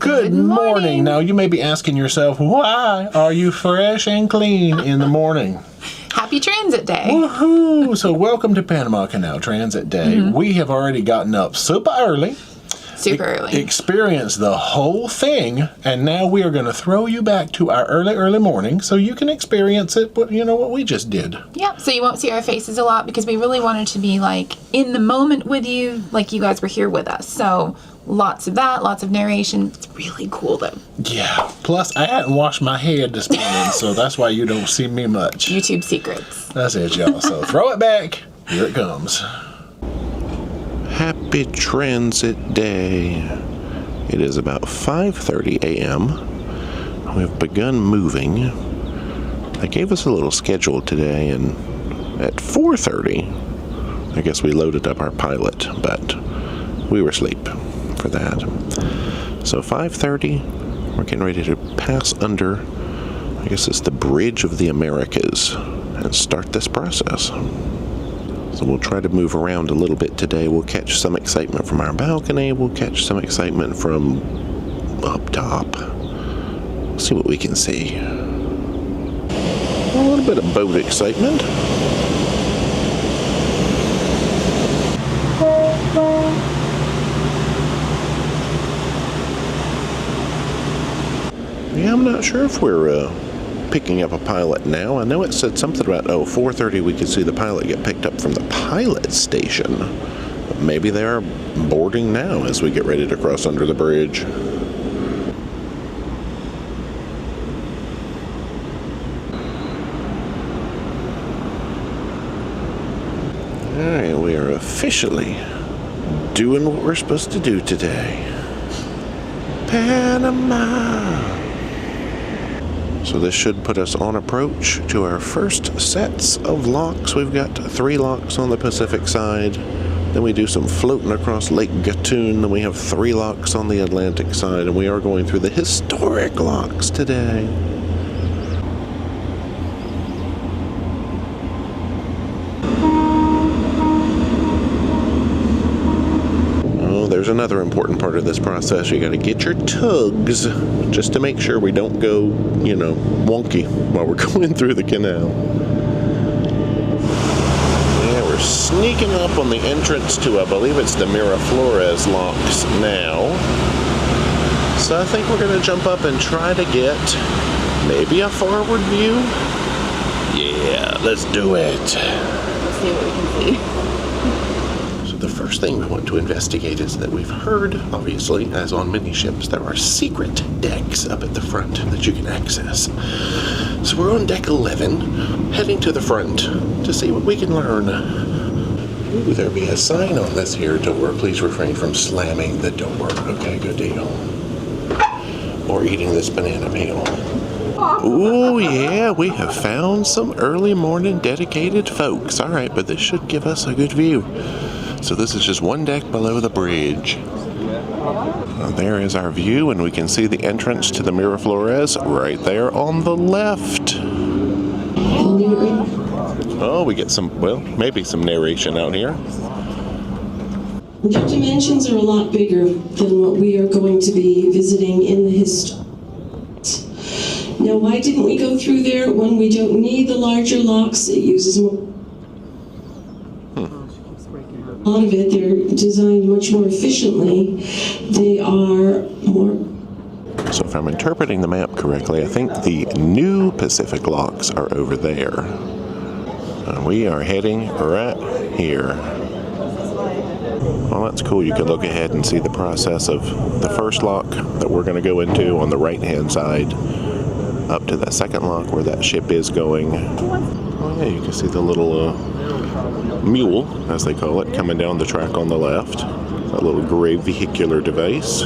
Good morning. Now, you may be asking yourself, why are you fresh and clean in the morning? Happy Transit Day. Woohoo! So welcome to Panama Canal Transit Day. We have already gotten up super early. Experienced the whole thing, and now we are going to throw you back to our early morning so you can experience it, but you know what we just did. Yeah, so you won't see our faces a lot because we really wanted to be like in the moment with you, like you guys were here with us. So lots of that, lots of narration. It's really cool though. Yeah, plus I hadn't washed my head this morning, so that's why you don't see me much. YouTube secrets. That's it, y'all. So throw it back. Here it comes. Happy Transit Day. It is about 5:30 a.m. We've begun moving. They gave us a little schedule today, and at 4:30, I guess we loaded up our pilot, but we were asleep for that. So 5:30, we're getting ready to pass under, I guess it's the Bridge of the Americas, and start this process. So we'll try to move around a little bit today. We'll catch some excitement from our balcony. We'll catch some excitement from up top. See what we can see. A little bit of boat excitement. Yeah, I'm not sure if we're picking up a pilot now. I know it said something about 4:30 we could see the pilot get picked up from the pilot station. But maybe they are boarding now as we get ready to cross under the bridge. Alright, we are officially doing what we're supposed to do today. Panama! So this should put us on approach to our first sets of locks. We've got 3 locks on the Pacific side. Then we do some floating across Lake Gatun. Then we have 3 locks on the Atlantic side. And we are going through the historic locks today. There's another important part of this process. You got to get your tugs just to make sure we don't go, wonky while we're going through the canal. Yeah, we're sneaking up on the entrance to, I believe it's the Miraflores Locks now. So I think we're going to jump up and try to get maybe a forward view. Yeah, let's do it. Let's see what we can see. The first thing we want to investigate is that we've heard, obviously, as on many ships, there are secret decks up at the front that you can access. So we're on deck 11, heading to the front to see what we can learn. Ooh, there be a sign on this here door. Please refrain from slamming the door. Okay, good deal. Or eating this banana peel. Ooh, yeah, we have found some early morning dedicated folks. All right, but this should give us a good view. So this is just one deck below the bridge. There is our view, and we can see the entrance to the Miraflores right there on the left. Oh, we get maybe some narration out here. The dimensions are a lot bigger than what we are going to be visiting in the history. Now, why didn't we go through there when we don't need the larger locks? It uses more. A lot of it, they're designed much more efficiently. They are more... So if I'm interpreting the map correctly, I think the new Pacific locks are over there. We are heading right here. Well, that's cool. You can look ahead and see the process of the first lock that we're going to go into on the right-hand side up to that second lock where that ship is going. Oh, yeah, you can see the little... mule, as they call it, coming down the track on the left. That little gray vehicular device.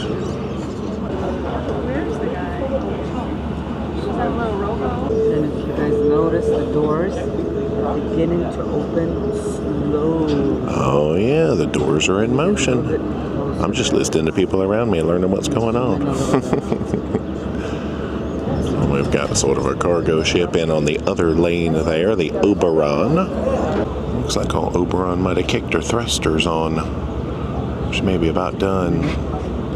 Where's the guy? That little rowboat. And if you guys notice, the doors are beginning to open slowly. Oh yeah, the doors are in motion. I'm just listening to people around me and learning what's going on. We've got sort of a cargo ship in on the other lane there, the Oberon. Looks like all Oberon might have kicked her thrusters on, which may be about done.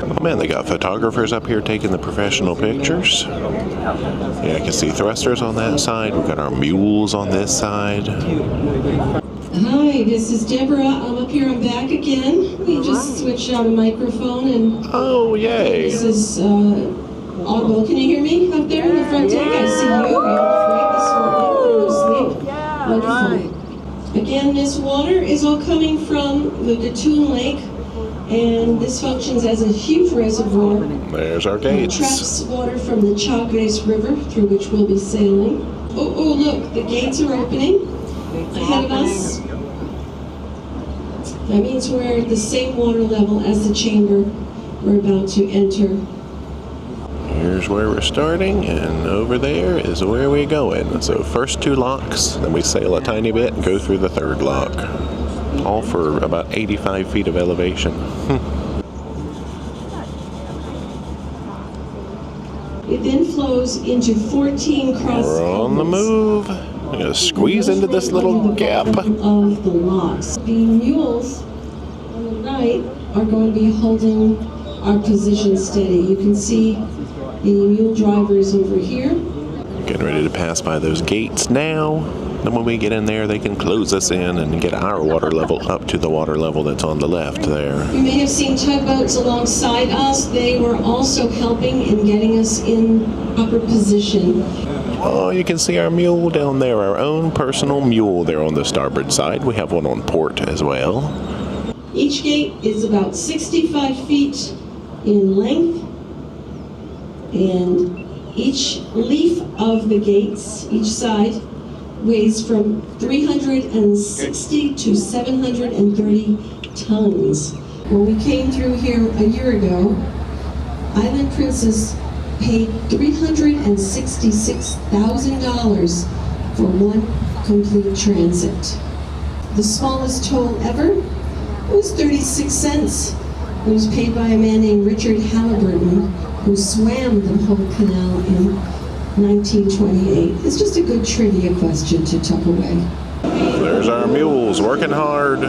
Oh man, they got photographers up here taking the professional pictures. Yeah, I can see thrusters on that side. We've got our mules on this side. Hi, this is Deborah. I'm up here. I'm back again. We just switched on a microphone and Oh, yay. this is audible. Can you hear me up there in the front deck? I see you. You're all right this morning. You're asleep. Wonderful. Again, this water is all coming from the Gatun Lake, and this functions as a huge reservoir. There's our gates. Traps water from the Chagres River, through which we'll be sailing. Oh, look, the gates are opening ahead of us. That means we're at the same water level as the chamber we're about to enter. Here's where we're starting, and over there is where we're going. So first 2 locks, then we sail a tiny bit and go through the 3rd lock. All for about 85 feet of elevation. It then flows into 14 cross We're on the culverts. move. We're going to squeeze into this little gap. Of the locks. The mules on the right are going to be holding our position steady. You can see the mule drivers over here. Getting ready to pass by those gates now. Then when we get in there, they can close us in and get our water level up to the water level that's on the left there. You may have seen tugboats alongside us. They were also helping in getting us in proper position. Oh, you can see our mule down there, our own personal mule there on the starboard side. We have one on port as well. Each gate is about 65 feet in length, and each leaf of the gates, each side, weighs from 360 to 730 tons. When we came through here a year ago, Island Princess paid $366,000 for one complete transit. The smallest toll ever was 36 cents. It was paid by a man named Richard Halliburton, who swam the whole canal in 1928. It's just a good trivia question to tuck away. There's our mules working hard.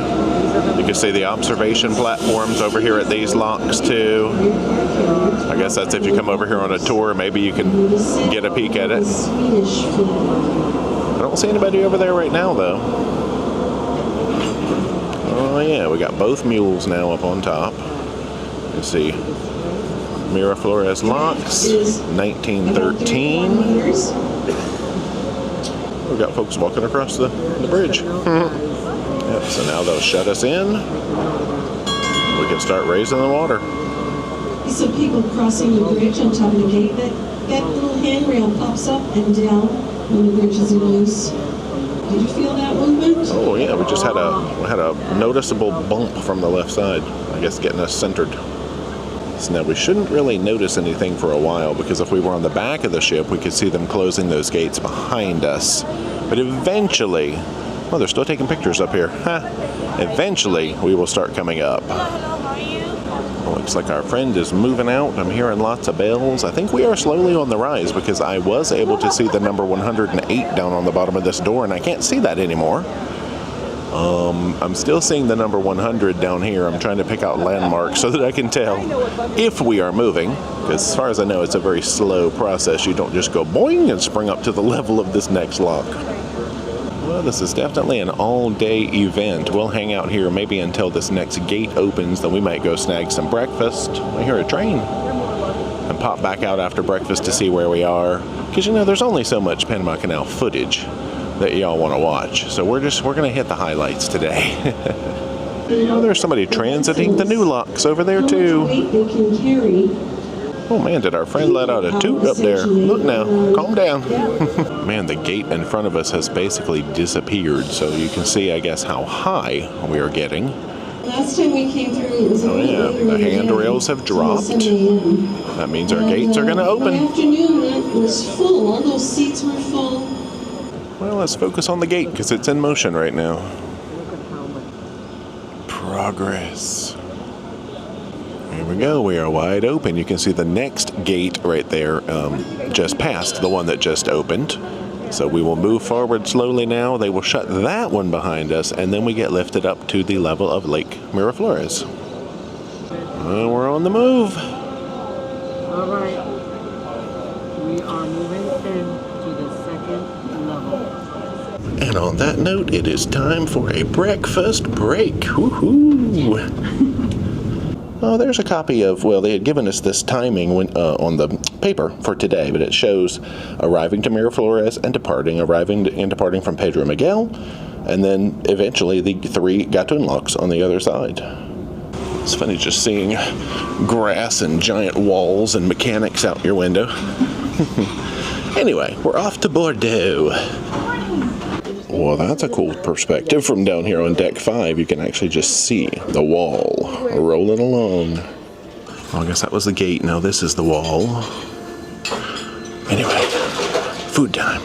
You can see the observation platforms over here at these locks too. I guess that's if you come over here on a tour, maybe you can get a peek at it. Swedish flag. I don't see anybody over there right now though. Oh yeah, we got both mules now up on top. You see Miraflores Locks, 1913. We've got folks walking across the bridge. Yep, so now they'll shut us in. We can start raising the water. Some people crossing the bridge on top of the gate. That little handrail pops up and down when the bridge is in use. Did you feel that movement? Oh yeah, we just had a noticeable bump from the left side. I guess getting us centered. So now we shouldn't really notice anything for a while, because if we were on the back of the ship, we could see them closing those gates behind us. But eventually, well, they're still taking pictures up here. Eventually, we will start coming up. Looks like our friend is moving out. I'm hearing lots of bells. I think we are slowly on the rise, because I was able to see the number 108 down on the bottom of this door, and I can't see that anymore. I'm still seeing the number 100 down here. I'm trying to pick out landmarks so that I can tell if we are moving, because as far as I know, it's a very slow process. You don't just go boing and spring up to the level of this next lock. Well, this is definitely an all-day event. We'll hang out here maybe until this next gate opens, then we might go snag some breakfast. I hear a train. And pop back out after breakfast to see where we are. Because, you know, there's only so much Panama Canal footage that y'all want to watch. So we're going to hit the highlights today. Oh, there's somebody transiting the new locks over there too. Oh man, did our friend let out a toot up there? Look now, calm down. Man, the gate in front of us has basically disappeared, so you can see, I guess, how high we are getting. Last time we came through, it was The handrails have dropped. That means our gates are going to open. By afternoon, that was full. All those seats were full. Well, let's focus on the gate because it's in motion right now. Progress. Here we go. We are wide open. You can see the next gate right there, just past the one that just opened. So we will move forward slowly now. They will shut that one behind us, and then we get lifted up to the level of Lake Miraflores. Well, we're on the move. All right. We are moving into the second level. And on that note, it is time for a breakfast break. Woohoo! Oh, there's a copy of, well, they had given us this timing when, on the paper for today, but it shows arriving to Miraflores and departing from Pedro Miguel, and then eventually the 3 Gatun Locks on the other side. It's funny just seeing grass and giant walls and mechanics out your window. Anyway, we're off to Bordeaux. Well, that's a cool perspective from down here on deck 5. You can actually just see the wall rolling along. Well, I guess that was the gate. Now this is the wall. Anyway, food time.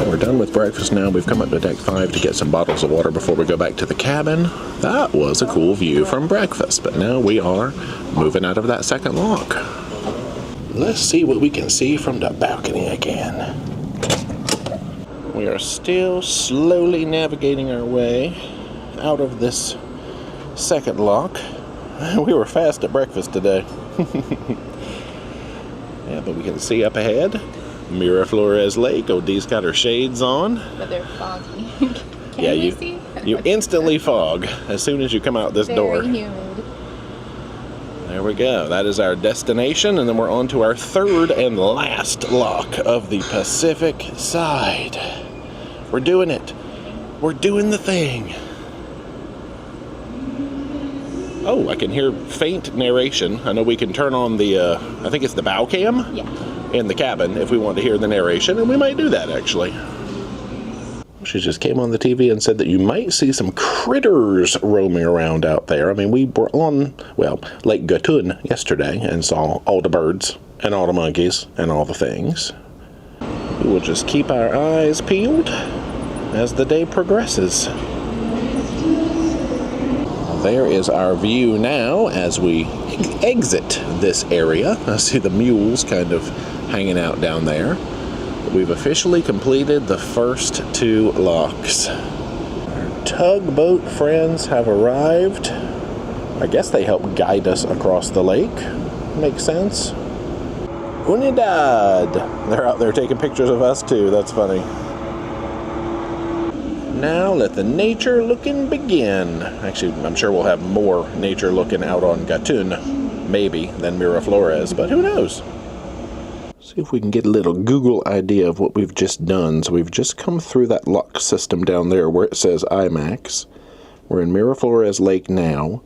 We're done with breakfast now. We've come up to deck 5 to get some bottles of water before we go back to the cabin. That was a cool view from breakfast, but now we are moving out of that second lock. Let's see what we can see from the balcony again. We are still slowly navigating our way out of this second lock. We were fast at breakfast today. Yeah, but we can see up ahead Miraflores Lake. Odie's got her shades on. But they're foggy. Yeah, you instantly fog as soon as you come out this door. Very humid. There we go. That is our destination, and then we're on to our third and last lock of the Pacific side. We're doing it. We're doing the thing. Oh, I can hear faint narration. I know we can turn on the, I think it's the bow cam? Yeah. In the cabin if we want to hear the narration, and we might do that actually. She just came on the TV and said that you might see some critters roaming around out there. I mean, we were on, well, Lake Gatun yesterday and saw all the birds and all the monkeys and all the things. We will just keep our eyes peeled as the day progresses. There is our view now as we exit this area. I see the mules kind of hanging out down there. We've officially completed the first 2 locks. Our tugboat friends have arrived. I guess they help guide us across the lake. Makes sense. Unidad! They're out there taking pictures of us too. That's funny. Now let the nature looking begin. Actually, I'm sure we'll have more nature looking out on Gatun, maybe, than Miraflores, but who knows? See if we can get a little Google idea of what we've just done. So we've just come through that lock system down there where it says IMAX. We're in Miraflores Lake now.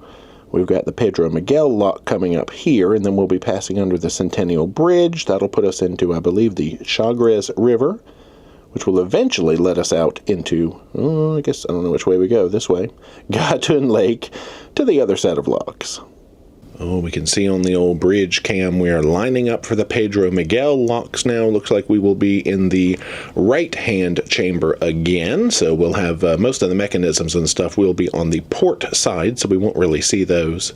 We've got the Pedro Miguel lock coming up here, and then we'll be passing under the Centennial Bridge. That'll put us into, I believe, the Chagres River, which will eventually let us out into, I guess, I don't know which way we go, this way, Gatun Lake, to the other set of locks. Oh, we can see on the old bridge cam we are lining up for the Pedro Miguel locks now. Looks like we will be in the right-hand chamber again, so we'll have most of the mechanisms and stuff will be on the port side, so we won't really see those.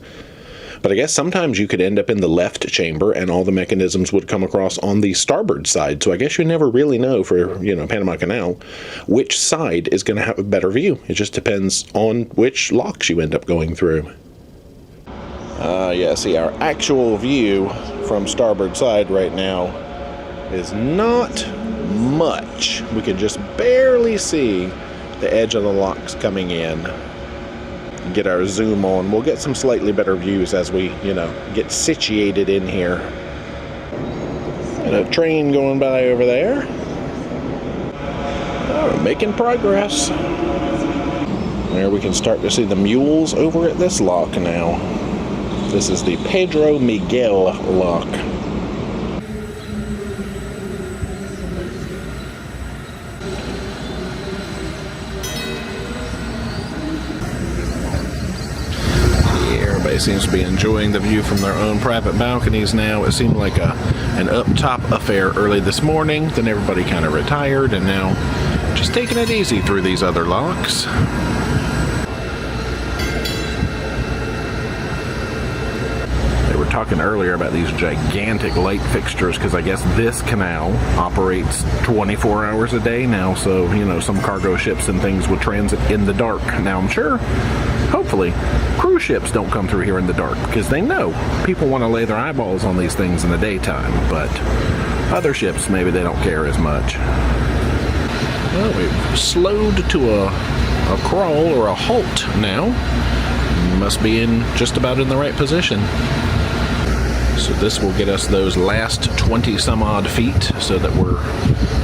But I guess sometimes you could end up in the left chamber and all the mechanisms would come across on the starboard side. So I guess you never really know for, Panama Canal, which side is going to have a better view. It just depends on which locks you end up going through. Yeah, see, our actual view from starboard side right now is not much. We can just barely see the edge of the locks coming in. Get our zoom on. We'll get some slightly better views as we, get situated in here. And a train going by over there. Oh, we're making progress. There we can start to see the mules over at this lock now. This is the Pedro Miguel lock. Everybody seems to be enjoying the view from their own private balconies now. It seemed like an up-top affair early this morning. Then everybody kind of retired, and now just taking it easy through these other locks. They were talking earlier about these gigantic light fixtures because I guess this canal operates 24 hours a day now. So, you know, some cargo ships and things will transit in the dark. Now, I'm sure, hopefully, cruise ships don't come through here in the dark because they know people want to lay their eyeballs on these things in the daytime, but other ships, maybe they don't care as much. Well, we've slowed to a crawl or a halt now. Must be in just about in the right position. So this will get us those last 20 some odd feet so that we're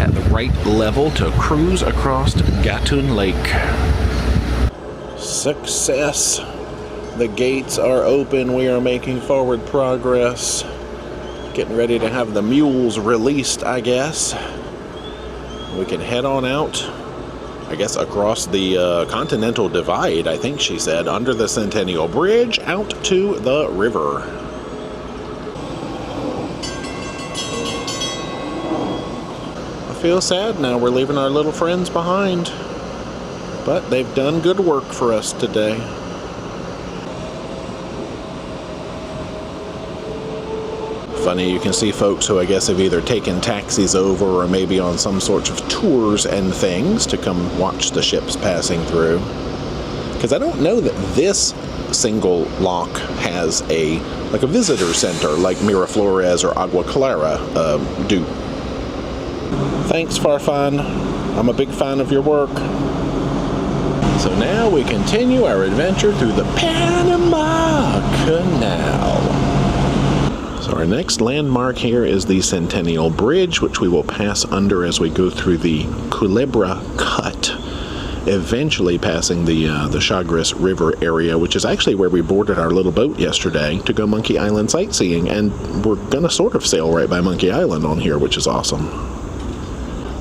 at the right level to cruise across Gatun Lake. Success. The gates are open. We are making forward progress. Getting ready to have the mules released, I guess. We can head on out, I guess, across the Continental Divide, I think she said, under the Centennial Bridge, out to the river. I feel sad now we're leaving our little friends behind, but they've done good work for us today. Funny, you can see folks who I guess have either taken taxis over or maybe on some sorts of tours and things to come watch the ships passing through. Because I don't know that this single lock has a visitor center like Miraflores or Agua Clara do. Thanks, Farfan. I'm a big fan of your work. So now we continue our adventure through the Panama Canal. So our next landmark here is the Centennial Bridge, which we will pass under as we go through the Culebra Cut, eventually passing the Chagres River area, which is actually where we boarded our little boat yesterday to go Monkey Island sightseeing, and we're going to sort of sail right by Monkey Island on here, which is awesome.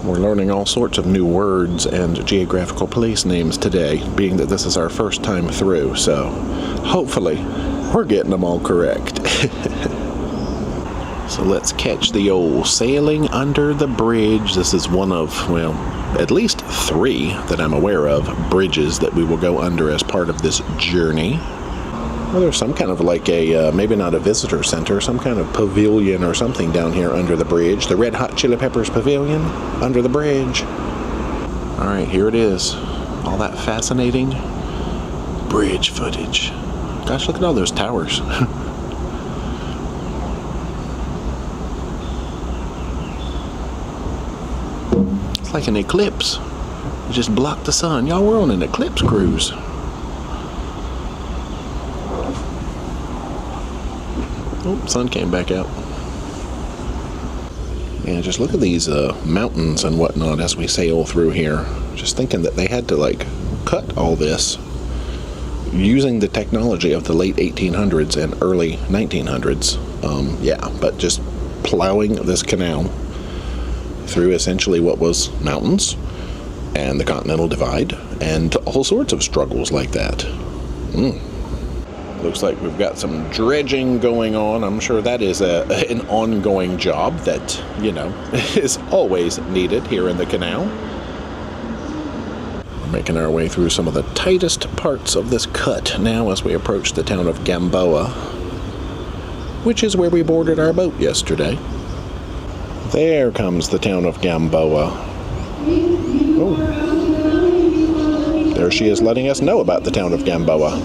We're learning all sorts of new words and geographical place names today, being that this is our first time through, so hopefully we're getting them all correct. So let's catch the old sailing under the bridge. This is one of, well, at least 3 that I'm aware of, bridges that we will go under as part of this journey. Well, there's some kind of like a, maybe not a visitor center, some kind of pavilion or something down here under the bridge. The Red Hot Chili Peppers Pavilion under the bridge. All right, here it is. All that fascinating bridge footage. Gosh, look at all those towers. It's like an eclipse. It just blocked the sun. Y'all, we're on an eclipse cruise. Oh, sun came back out. Yeah, just look at these mountains and whatnot as we sail through here. Just thinking that they had to like cut all this using the technology of the late 1800s and early 1900s. Yeah, but just plowing this canal through essentially what was mountains and the Continental Divide and all sorts of struggles like that. Looks like we've got some dredging going on. I'm sure that is an ongoing job that, you know, is always needed here in the canal. We're making our way through some of the tightest parts of this cut now as we approach the town of Gamboa, which is where we boarded our boat yesterday. There comes the town of Gamboa. Oh. There she is letting us know about the town of Gamboa.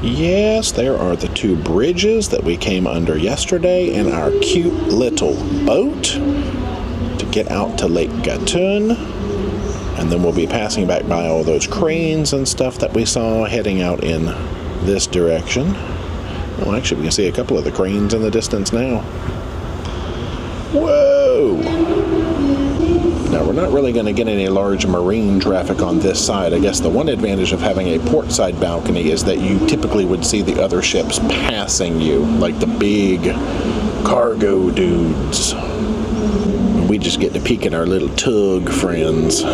Yes, there are the 2 bridges that we came under yesterday in our cute little boat to get out to Lake Gatun. And then we'll be passing back by all those cranes and stuff that we saw heading out in this direction. Oh, actually, we can see a couple of the cranes in the distance now. Whoa! Now, we're not really going to get any large marine traffic on this side. I guess the one advantage of having a port side balcony is that you typically would see the other ships passing you, like the big cargo dudes. We just get to peek at our little tug friends.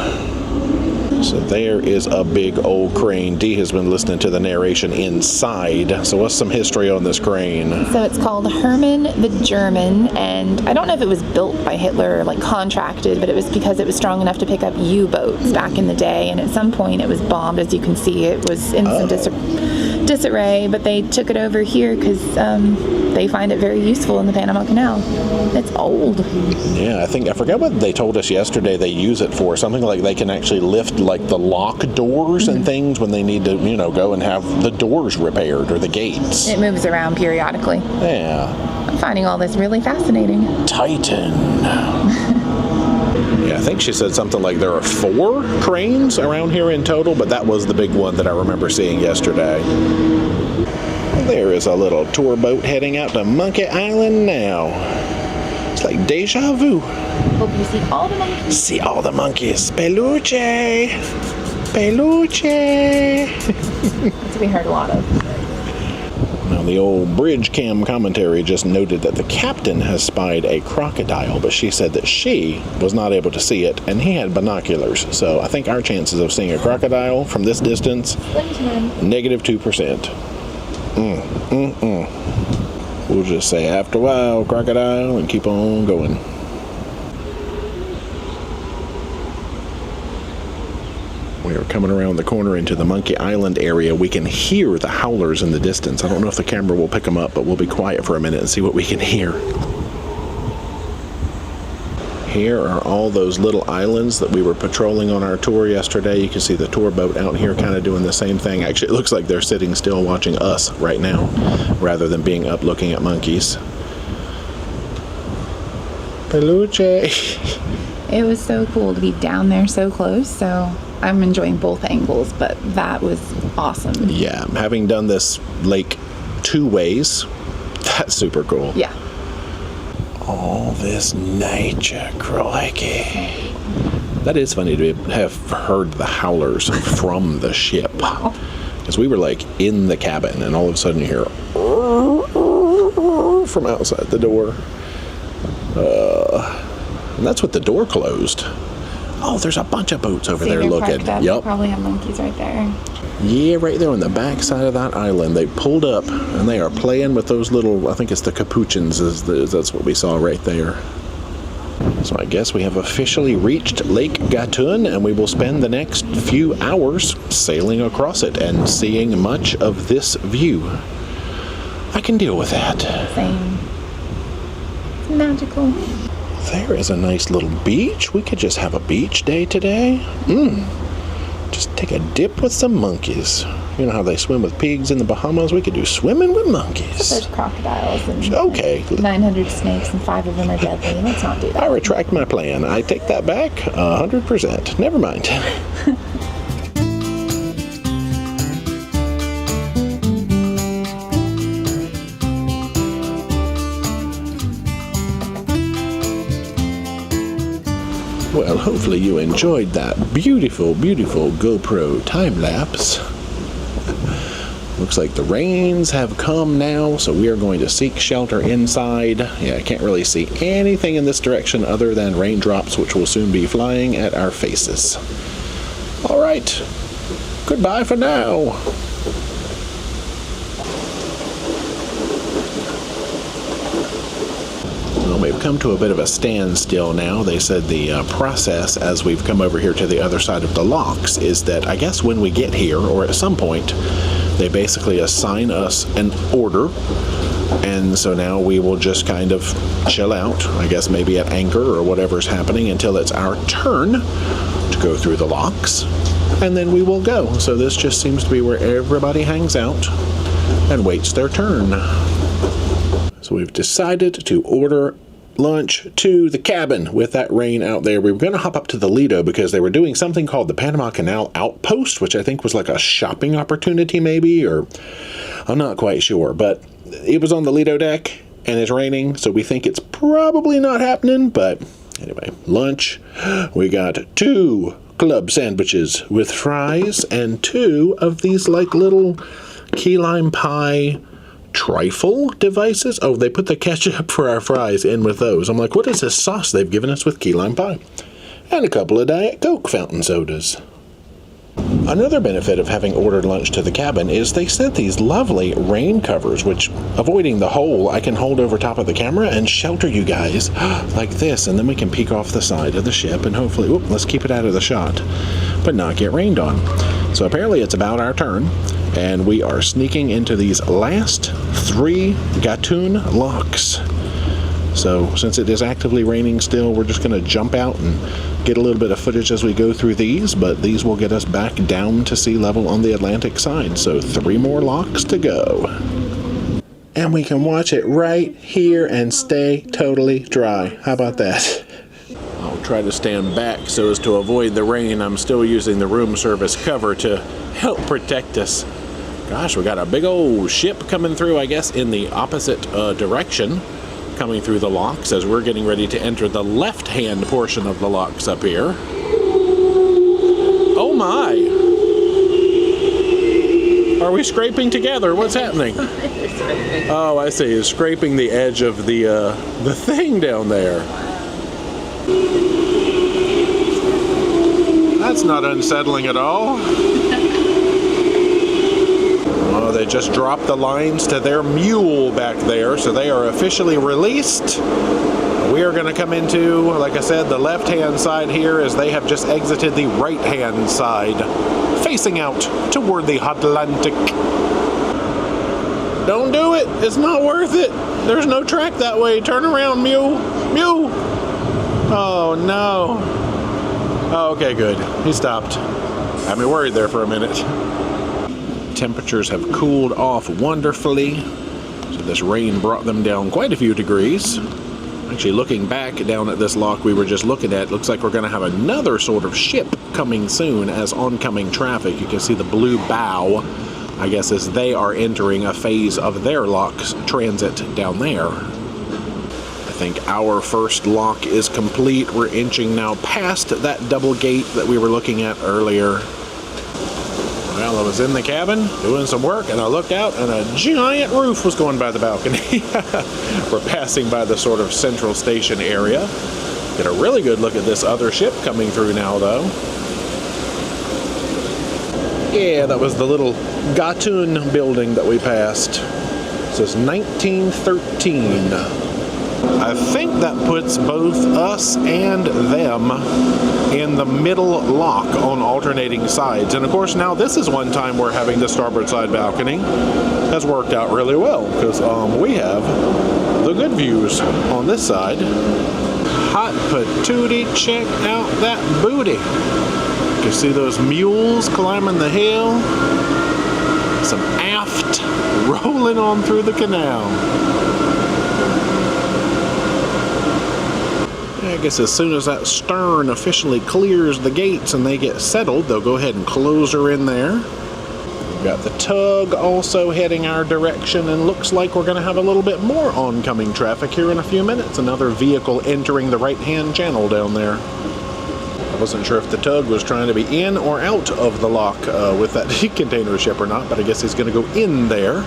So there is a big old crane. Dee has been listening to the narration inside. So what's some history on this crane? So it's called Hermann the German, and I don't know if it was built by Hitler or like contracted, but it was because it was strong enough to pick up U-boats back in the day, and at some point it was bombed. As you can see, it was in some disarray, but they took it over here because they find it very useful in the Panama Canal. It's old. Yeah, I forgot what they told us yesterday they use it for. Something like they can actually lift like the lock doors and things when they need to, go and have the doors repaired or the gates. It moves around periodically. Yeah. I'm finding all this really fascinating. Titan. Yeah, I think she said something like there are 4 cranes around here in total, but that was the big one that I remember seeing yesterday. There is a little tour boat heading out to Monkey Island now. It's like deja vu. Hope you see all the monkeys. See all the monkeys. Peluche. Peluche. That's what we heard a lot of. Now, the old bridge cam commentary just noted that the captain has spied a crocodile, but she said that she was not able to see it, and he had binoculars. So I think our chances of seeing a crocodile from this distance, -2%. We'll just say after a while, crocodile, and keep on going. We are coming around the corner into the Monkey Island area. We can hear the howlers in the distance. I don't know if the camera will pick them up, but we'll be quiet for a minute and see what we can hear. Here are all those little islands that we were patrolling on our tour yesterday. You can see the tour boat out here kind of doing the same thing. Actually, it looks like they're sitting still watching us right now, rather than being up looking at monkeys. Peluche. It was so cool to be down there so close, so I'm enjoying both angles, but that was awesome. Yeah, having done this lake 2 ways, that's super cool. Yeah. All this nature, crikey. That is funny to have heard the howlers from the ship. Wow. Because we were like in the cabin, and all of a sudden you hear from outside the door. And that's with the door closed. Oh, there's a bunch of boats over there looking. Yep. Probably have monkeys right there. Yeah, right there on the back side of that island. They pulled up and they are playing with those little, I think it's the capuchins, that's what we saw right there. So I guess we have officially reached Lake Gatun, and we will spend the next few hours sailing across it and seeing much of this view. I can deal with that. Same. It's magical. There is a nice little beach. We could just have a beach day today. Just take a dip with some monkeys. You know how they swim with pigs in the Bahamas? We could do swimming with monkeys. There's crocodiles and okay. 900 snakes, and 5 of them are deadly. Let's not do that. I retract my plan. I take that back 100%. Never mind. Well, hopefully you enjoyed that beautiful, beautiful GoPro time lapse. Looks like the rains have come now, so we are going to seek shelter inside. Yeah, I can't really see anything in this direction other than raindrops, which will soon be flying at our faces. All right, goodbye for now. Well, we've come to a bit of a standstill now. They said the process as we've come over here to the other side of the locks is that I guess when we get here, or at some point, they basically assign us an order, and so now we will just kind of chill out, I guess maybe at anchor or whatever's happening until it's our turn to go through the locks, and then we will go. So this just seems to be where everybody hangs out and waits their turn. So we've decided to order lunch to the cabin with that rain out there. We were going to hop up to the Lido because they were doing something called the Panama Canal Outpost, which I think was like a shopping opportunity maybe, or I'm not quite sure. But it was on the Lido deck and it's raining, so we think it's probably not happening, but Anyway, lunch. We got 2 club sandwiches with fries and 2 of these like little key lime pie trifle devices. Oh, they put the ketchup for our fries in with those. I'm like, what is this sauce they've given us with key lime pie? And a couple of Diet Coke fountain sodas. Another benefit of having ordered lunch to the cabin is they sent these lovely rain covers, which, avoiding the hole, I can hold over top of the camera and shelter you guys like this, and then we can peek off the side of the ship and hopefully, let's keep it out of the shot, but not get rained on. So apparently it's about our turn, and we are sneaking into these last 3 Gatun Locks. So since it is actively raining still, we're just going to jump out and get a little bit of footage as we go through these, but these will get us back down to sea level on the Atlantic side. So 3 more locks to go. And we can watch it right here and stay totally dry. How about that? I'll try to stand back so as to avoid the rain. I'm still using the room service cover to help protect us. Gosh, we got a big old ship coming through, I guess, in the opposite direction. Coming through the locks as we're getting ready to enter the left-hand portion of the locks up here. Oh my! Are we scraping together? What's happening? Oh, I see. It's scraping the edge of the thing down there. That's not unsettling at all. Oh, they just dropped the lines to their mule back there, so they are officially released. We are going to come into, like I said, the left-hand side here as they have just exited the right-hand side, facing out toward the Atlantic. Don't do it. It's not worth it. There's no track that way. Turn around, mule. Mule. Oh, no. Oh, okay, good. He stopped. Had me worried there for a minute. Temperatures have cooled off wonderfully, so this rain brought them down quite a few degrees. Actually, looking back down at this lock we were just looking at, looks like we're going to have another sort of ship coming soon as oncoming traffic. You can see the blue bow, I guess, as they are entering a phase of their lock's transit down there. I think our first lock is complete. We're inching now past that double gate that we were looking at earlier. Well, I was in the cabin doing some work, and I looked out, and a giant roof was going by the balcony. We're passing by the sort of central station area. Get a really good look at this other ship coming through now, though. Yeah, that was the little Gatun building that we passed. It says 1913. I think that puts both us and them in the middle lock on alternating sides. And of course, now this is one time we're having the starboard side balcony. Has worked out really well because we have the good views on this side. Hot patootie, check out that booty. You can see those mules climbing the hill. Some aft rolling on through the canal. I guess as soon as that stern officially clears the gates and they get settled, they'll go ahead and close her in there. We've got the tug also heading our direction, and looks like we're going to have a little bit more oncoming traffic here in a few minutes. Another vehicle entering the right-hand channel down there. I wasn't sure if the tug was trying to be in or out of the lock with that container ship or not, but I guess he's going to go in there.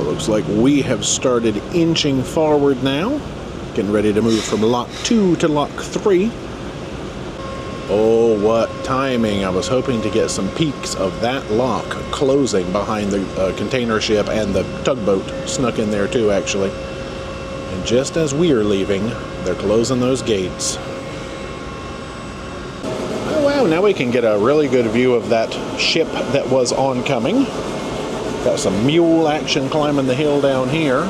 Looks like we have started inching forward now. Getting ready to move from lock 2 to lock 3. Oh, what timing. I was hoping to get some peeks of that lock closing behind the container ship, and the tugboat snuck in there too, actually. And just as we are leaving, they're closing those gates. Oh wow, now we can get a really good view of that ship that was oncoming. Got some mule action climbing the hill down here.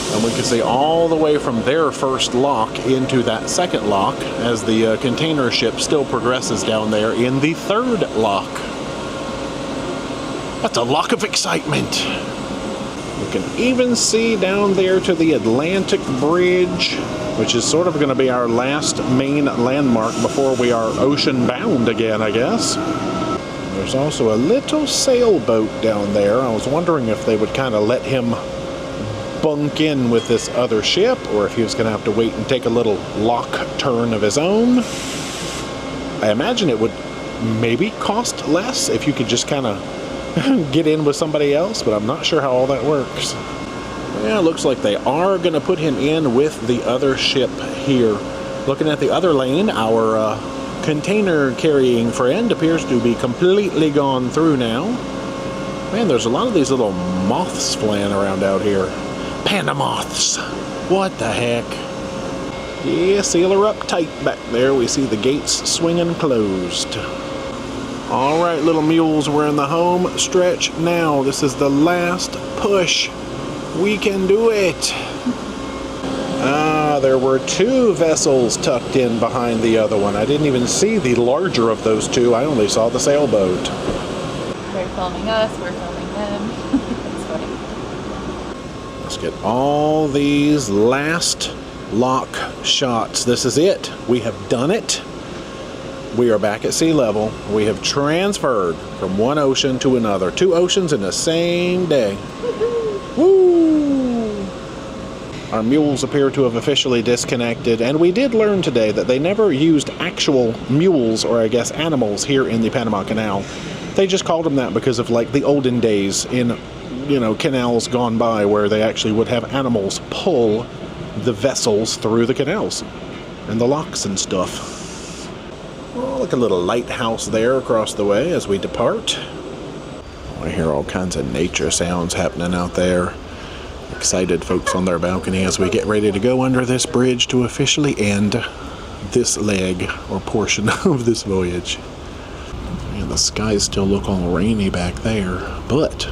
And we can see all the way from their first lock into that second lock as the container ship still progresses down there in the third lock. That's a lock of excitement. We can even see down there to the Atlantic Bridge, which is sort of going to be our last main landmark before we are ocean bound again, I guess. There's also a little sailboat down there. I was wondering if they would kind of let him bunk in with this other ship, or if he was going to have to wait and take a little lock turn of his own. I imagine it would maybe cost less if you could just kind of get in with somebody else, but I'm not sure how all that works. Yeah, it looks like they are going to put him in with the other ship here. Looking at the other lane, our container carrying friend appears to be completely gone through now. Man, there's a lot of these little moths flying around out here. Panda moths. What the heck? Yeah, seal her up tight back there. We see the gates swinging closed. All right, little mules, we're in the home stretch now. This is the last push. We can do it. There were two vessels tucked in behind the other one. I didn't even see the larger of those two. I only saw the sailboat. They're filming us, we're filming them. It's funny. Let's get all these last lock shots. This is it. We have done it. We are back at sea level. We have transferred from one ocean to another. 2 oceans in the same day. Woo! Our mules appear to have officially disconnected, and we did learn today that they never used actual mules, or I guess animals, here in the Panama Canal. They just called them that because of like the olden days in, you know, canals gone by where they actually would have animals pull the vessels through the canals and the locks and stuff. Oh, look, a little lighthouse there across the way as we depart. I hear all kinds of nature sounds happening out there. Excited folks on their balcony as we get ready to go under this bridge to officially end this leg or portion of this voyage. And the skies still look all rainy back there, but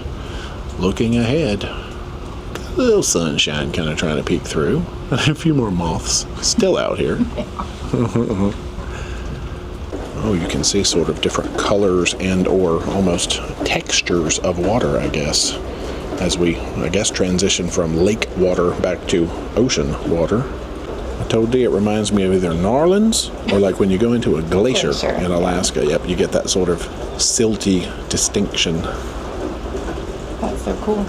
looking ahead, a little sunshine kind of trying to peek through. A few more moths still out here. Oh, you can see sort of different colors and or almost textures of water, I guess, as we, I guess, transition from lake water back to ocean water. I told Dee it reminds me of either Narlands or like when you go into a glacier in Alaska. Yep, you get that sort of silty distinction. That's so cool.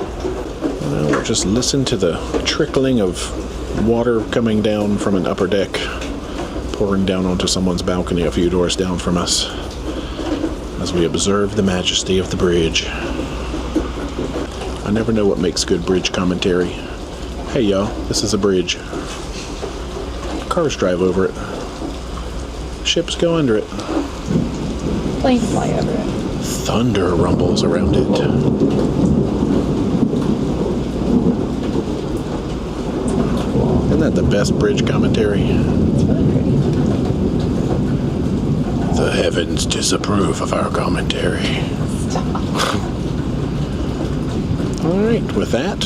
Well, just listen to the trickling of water coming down from an upper deck, pouring down onto someone's balcony a few doors down from us as we observe the majesty of the bridge. I never know what makes good bridge commentary. Hey y'all, this is a bridge. Cars drive over it. Ships go under it. Planes fly over it. Thunder rumbles around it. Isn't that the best bridge commentary? It's really pretty. The heavens disapprove of our commentary. Stop. All right, with that,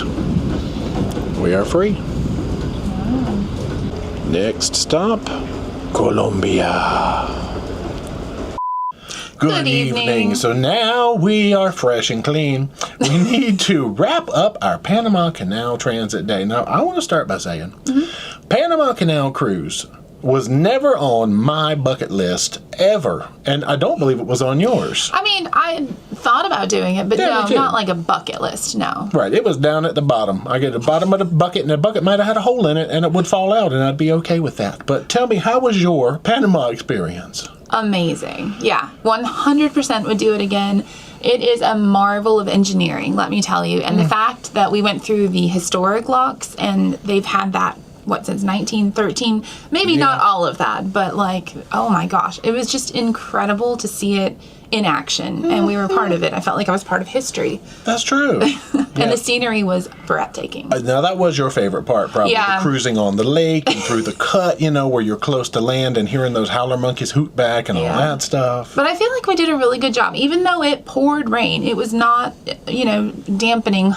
we are free. Wow. Next stop, Colombia. Good evening. So now we are fresh and clean. We need to wrap up our Panama Canal Transit Day. Now, I want to start by saying, Panama Canal Cruise was never on my bucket list ever, and I don't believe it was on yours. I mean, I thought about doing it, but Yeah, no, not like a bucket list, no. Right, it was down at the bottom. I get the bottom of the bucket, and the bucket might have had a hole in it, and it would fall out, and I'd be okay with that. But tell me, how was your Panama experience? Amazing. Yeah, 100% would do it again. It is a marvel of engineering, let me tell you. And the fact that we went through the historic locks, and they've had that, since 1913? Maybe not all of that, but like, oh my gosh, it was just incredible to see it in action, and we were part of it. I felt like I was part of history. That's true. And the scenery was breathtaking. Now, that was your favorite part, probably. Yeah. The cruising on the lake and through the cut, you know, where you're close to land and hearing those howler monkeys hoot back and all that stuff. But I feel like we did a really good job. Even though it poured rain, it was not, dampening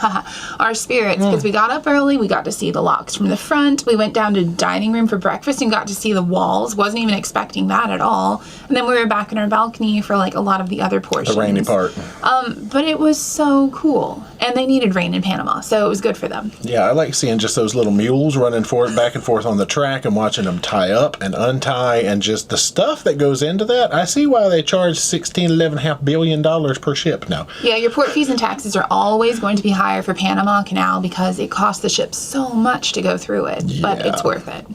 our spirits, because we got up early, we got to see the locks from the front, we went down to dining room for breakfast and got to see the walls. Wasn't even expecting that at all. And then we were back in our balcony for like a lot of the other portions. The rainy part. But it was so cool. And they needed rain in Panama, so it was good for them. Yeah, I like seeing just those little mules running back and forth on the track and watching them tie up and untie and just the stuff that goes into that. I see why they charge $11.5 billion per ship now. Yeah, your port fees and taxes are always going to be higher for Panama Canal because it costs the ship so much to go through it, but it's worth it.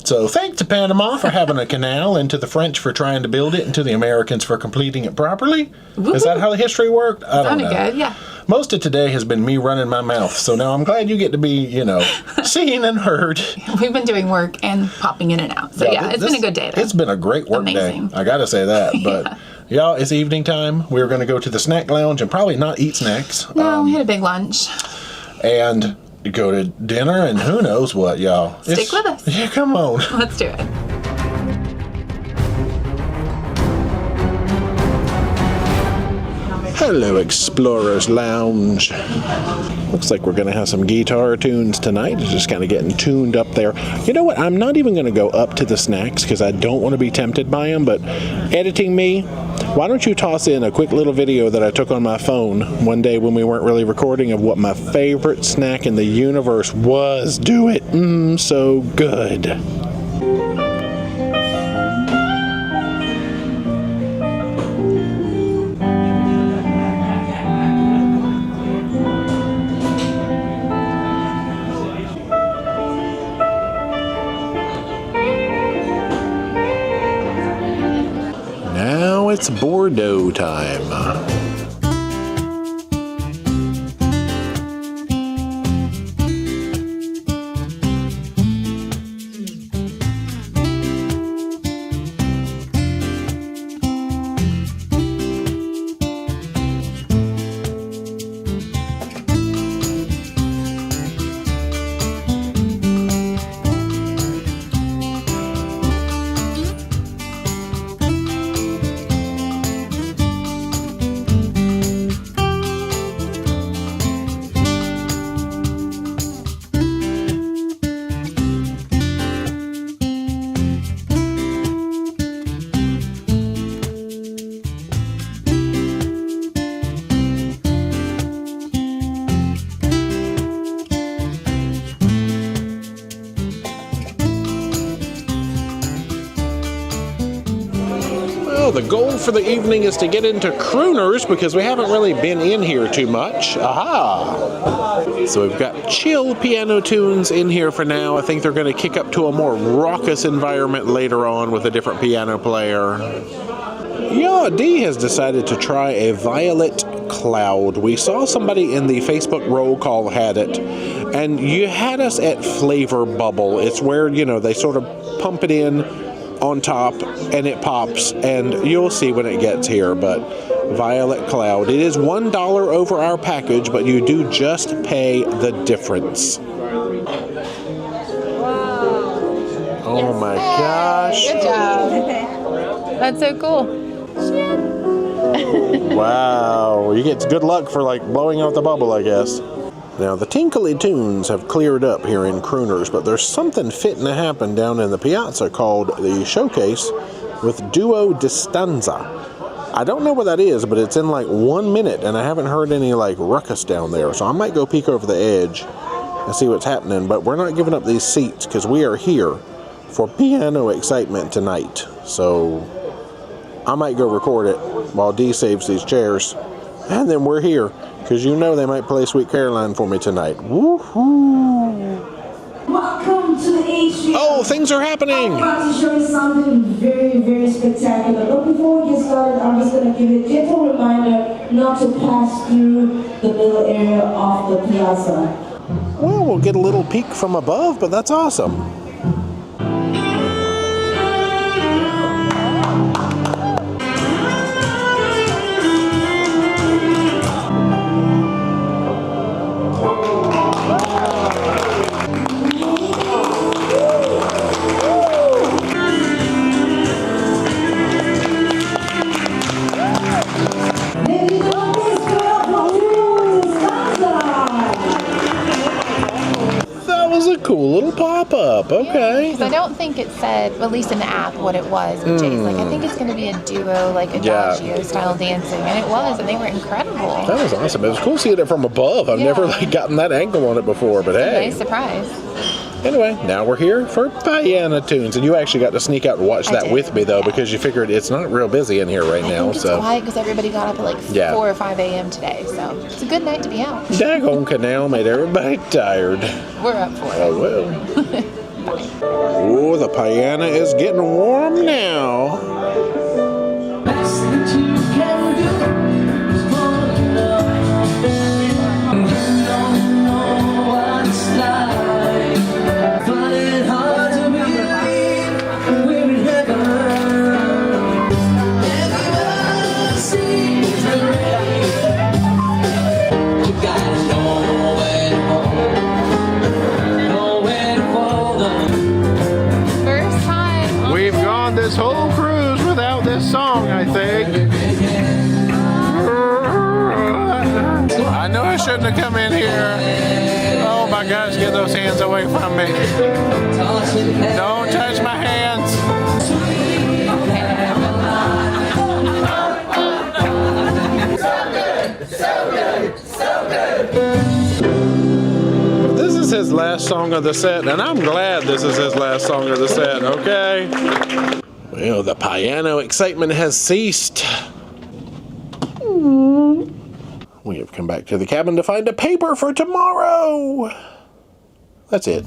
So thanks to Panama for having a canal, and to the French for trying to build it, and to the Americans for completing it properly. Is that how the history worked? I don't know. Sounded good, yeah. Most of today has been me running my mouth, so now I'm glad you get to be, seen and heard. We've been doing work and popping in and out. So yeah, it's been a good day though. It's been a great work Amazing. day. I gotta say that. But y'all, it's evening time. We're gonna go to the snack lounge and probably not eat snacks. No, we had a big lunch. And go to dinner and who knows what, y'all. Stick with us. Yeah, come on. Let's do it. Hello, Explorers Lounge. Looks like we're going to have some guitar tunes tonight. Just kind of getting tuned up there. You know what? I'm not even going to go up to the snacks because I don't want to be tempted by them. But editing me, why don't you toss in a quick little video that I took on my phone one day when we weren't really recording of what my favorite snack in the universe was. Do it. So good. Now it's Bordeaux time. The goal for the evening is to get into crooners because we haven't really been in here too much. Aha! So we've got chill piano tunes in here for now. I think they're going to kick up to a more raucous environment later on with a different piano player. Yeah, Dee has decided to try a violet cloud. We saw somebody in the Facebook roll call had it, and you had us at Flavor Bubble. It's where, they sort of pump it in on top and it pops, and you'll see when it gets here. But violet cloud, it is $1 over our package, but you do just pay the difference. Oh my gosh. Good job. That's so cool. Wow, you get good luck for blowing out the bubble, I guess. Now, the tinkly tunes have cleared up here in crooners, but there's something fitting to happen down in the Piazza called the Showcase with Duo di Stanza. I don't know what that is, but it's in 1 minute, and I haven't heard any ruckus down there, so I might go peek over the edge and see what's happening. But we're not giving up these seats because we are here for piano excitement tonight. So I might go record it while Dee saves these chairs, and then we're here. Because they might play Sweet Caroline for me tonight. Woohoo! Welcome to the atrium. Oh, things are happening! I'm about to show you something very, very spectacular. But before we get started, I'm just going to give you a gentle reminder not to pass through the middle area of the piazza. Well, we'll get a little peek from above, but that's awesome. a cool little pop-up. Okay. Because I don't think it said, at least in the app, what it was. But Jay's like, I think it's going to be a duo, like adagio style dancing, and it was, and they were incredible. That was awesome. It was cool seeing it from above. I've never gotten that angle on it before, but hey. Nice surprise. Anyway, now we're here for Piano Tunes, and you actually got to sneak out and watch that with me, though, because you figured it's not real busy in here right now. It's quiet because everybody got up at like 4 or 5 a.m. today, so it's a good night to be out. Daggone canal made everybody tired. We're up for it. Oh, well. Oh, the piano is getting warm now. This whole cruise without this song, I think. I know I shouldn't have come in here. Oh my gosh, get those hands away from me. Don't touch my hands. So good, so good. This is his last song of the set, and I'm glad this is his last song of the set, okay? Well, the piano excitement has ceased. We have come back to the cabin to find a paper for tomorrow. That's it.